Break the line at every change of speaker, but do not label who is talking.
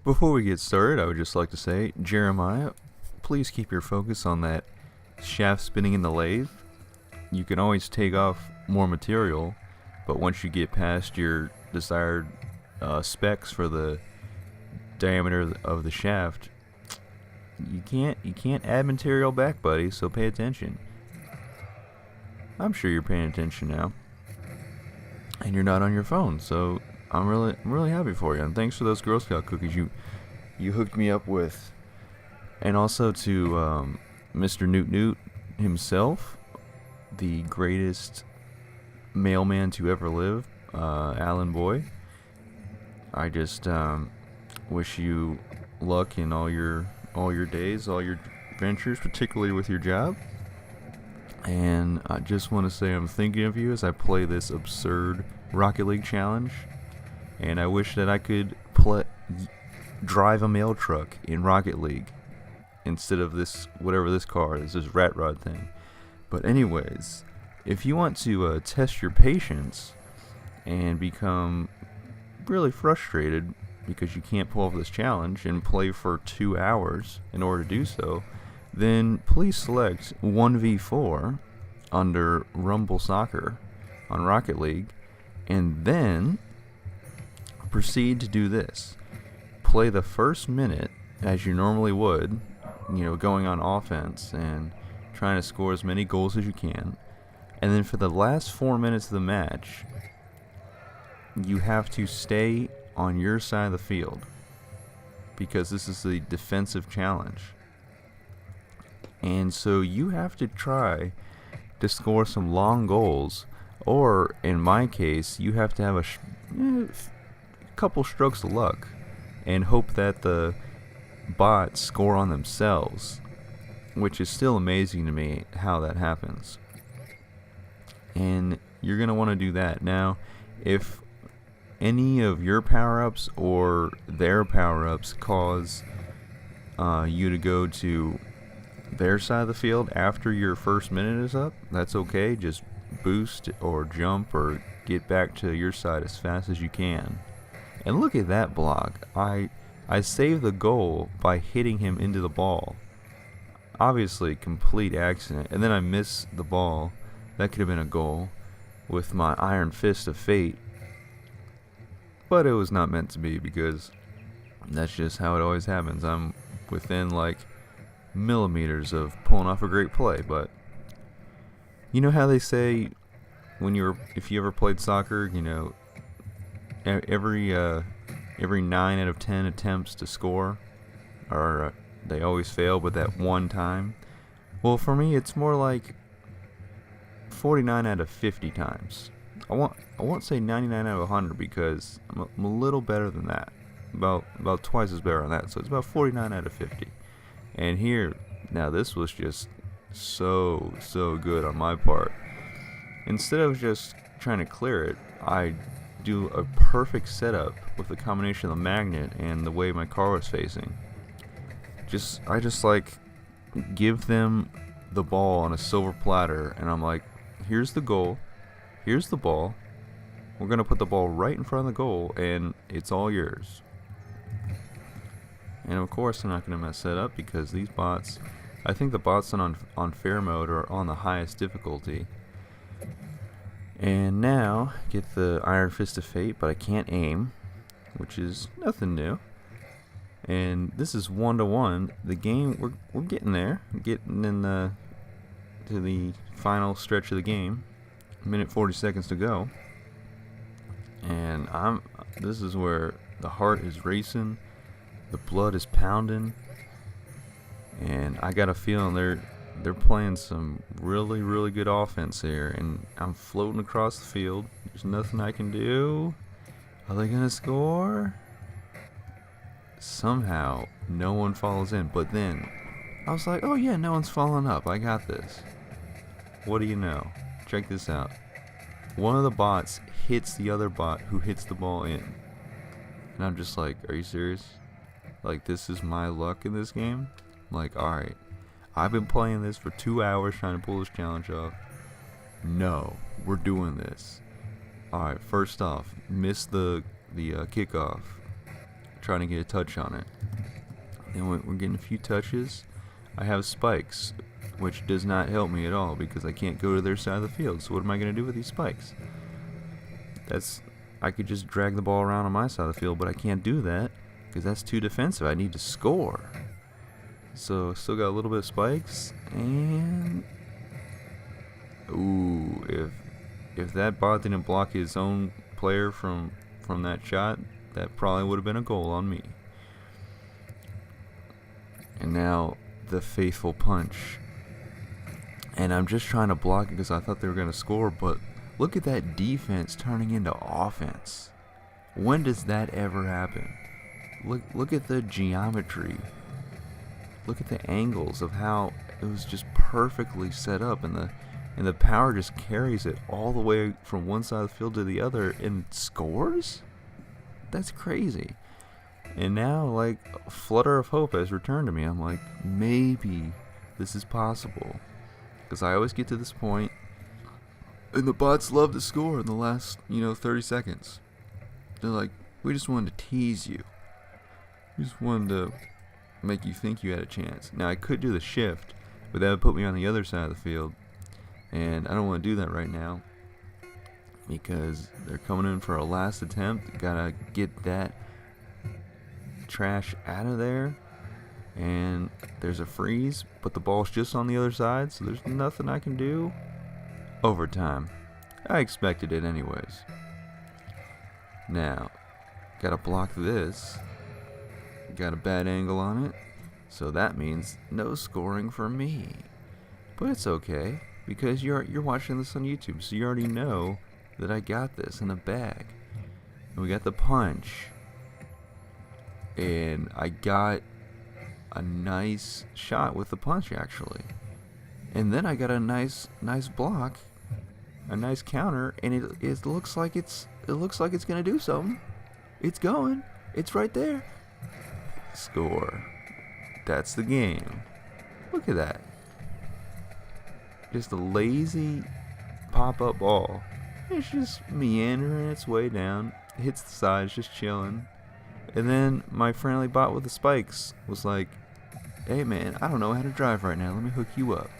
Before we get started, I would just like to say, Jeremiah, please keep your focus on that shaft spinning in the lathe. You can always take off more material, but once you get past your desired specs for the diameter of the shaft, you can't add material back, buddy. So pay attention. I'm sure you're paying attention now, and you're not on your phone. So I'm really happy for you, and thanks for those Girl Scout cookies you hooked me up with, and also to Mr. Newt Newt himself, the greatest mailman to ever live, Alan Boy. I just wish you luck in all your days, all your ventures, particularly with your job. And I just want to say I'm thinking of you as I play this absurd Rocket League challenge. And I wish that I could drive a mail truck in Rocket League instead of this, whatever this car is, this rat rod thing. But anyways, if you want to test your patience and become really frustrated because you can't pull off this challenge and play for 2 hours in order to do so, then please select 1v4 under Rumble Soccer on Rocket League, and then proceed to do this. Play the first minute as you normally would, going on offense and trying to score as many goals as you can. And then for the last 4 minutes of the match, you have to stay on your side of the field, because this is the defensive challenge. And so you have to try to score some long goals, or in my case, you have to have a couple strokes of luck and hope that the bots score on themselves, which is still amazing to me how that happens. And you're going to want to do that. Now, if any of your power-ups or their power-ups cause you to go to their side of the field after your first minute is up, that's okay. Just boost or jump or get back to your side as fast as you can. And look at that block. I saved the goal by hitting him into the ball. Obviously, complete accident. And then I missed the ball. That could have been a goal with my iron fist of fate. But it was not meant to be, because that's just how it always happens. I'm within like millimeters of pulling off a great play. But you know how they say if you ever played soccer, every 9 out of 10 attempts to score they always fail, but that one time. Well, for me, it's more like 49 out of 50 times. I won't say 99 out of 100, because I'm a little better than that. About twice as better on that. So it's about 49 out of 50. And here, now this was just so good on my part. Instead of just trying to clear it, I do a perfect setup with the combination of the magnet and the way my car was facing. I just like give them the ball on a silver platter, and I'm like, here's the goal, here's the ball, we're gonna put the ball right in front of the goal, and it's all yours. And of course I'm not gonna mess that up, because these bots, I think the bots on fair mode are on the highest difficulty. And now get the Iron Fist of Fate, but I can't aim, which is nothing new. And this is 1-1. The game, we're getting there, getting in to the final stretch of the game. Minute 40 seconds to go. And this is where the heart is racing, the blood is pounding, and I got a feeling they're playing some really good offense here, and I'm floating across the field. There's nothing I can do. Are they gonna score? Somehow no one follows in, but then I was like, oh yeah, no one's following up, I got this. What do you know? Check this out. One of the bots hits the other bot who hits the ball in, and I'm just like, are you serious? Like, this is my luck in this game? I'm like, alright, I've been playing this for 2 hours trying to pull this challenge off. No, we're doing this. Alright, first off, missed the kickoff. trying to get a touch on it. And we're getting a few touches. I have spikes, which does not help me at all because I can't go to their side of the field. So what am I going to do with these spikes? I could just drag the ball around on my side of the field, but I can't do that because that's too defensive. I need to score. So still got a little bit of spikes, and ooh, if that bot didn't block his own player from that shot, that probably would have been a goal on me. And now the faithful punch. And I'm just trying to block it because I thought they were going to score, but look at that defense turning into offense. When does that ever happen? Look at the geometry. Look at the angles of how it was just perfectly set up, and the power just carries it all the way from one side of the field to the other and scores? That's crazy. And now, like, a flutter of hope has returned to me. I'm like, maybe this is possible. Because I always get to this point, and the bots love to score in the last, 30 seconds. They're like, we just wanted to tease you. We just wanted to make you think you had a chance. Now, I could do the shift, but that would put me on the other side of the field. And I don't want to do that right now because they're coming in for a last attempt. Gotta get that trash out of there. And there's a freeze, but the ball's just on the other side, so there's nothing I can do. Overtime. I expected it anyways. Now, gotta block this. Got a bad angle on it, so that means no scoring for me. But it's okay, because you're watching this on YouTube, so you already know that I got this in the bag. And we got the punch, and I got a nice shot with the punch actually, and then I got a nice block, a nice counter, and it looks like it's gonna do something. It's going. It's right there. Score. That's the game. Look at that. Just a lazy pop-up ball. It's just meandering its way down. It hits the sides, just chilling. And then my friendly bot with the spikes was like, hey man, I don't know how to drive right now. Let me hook you up.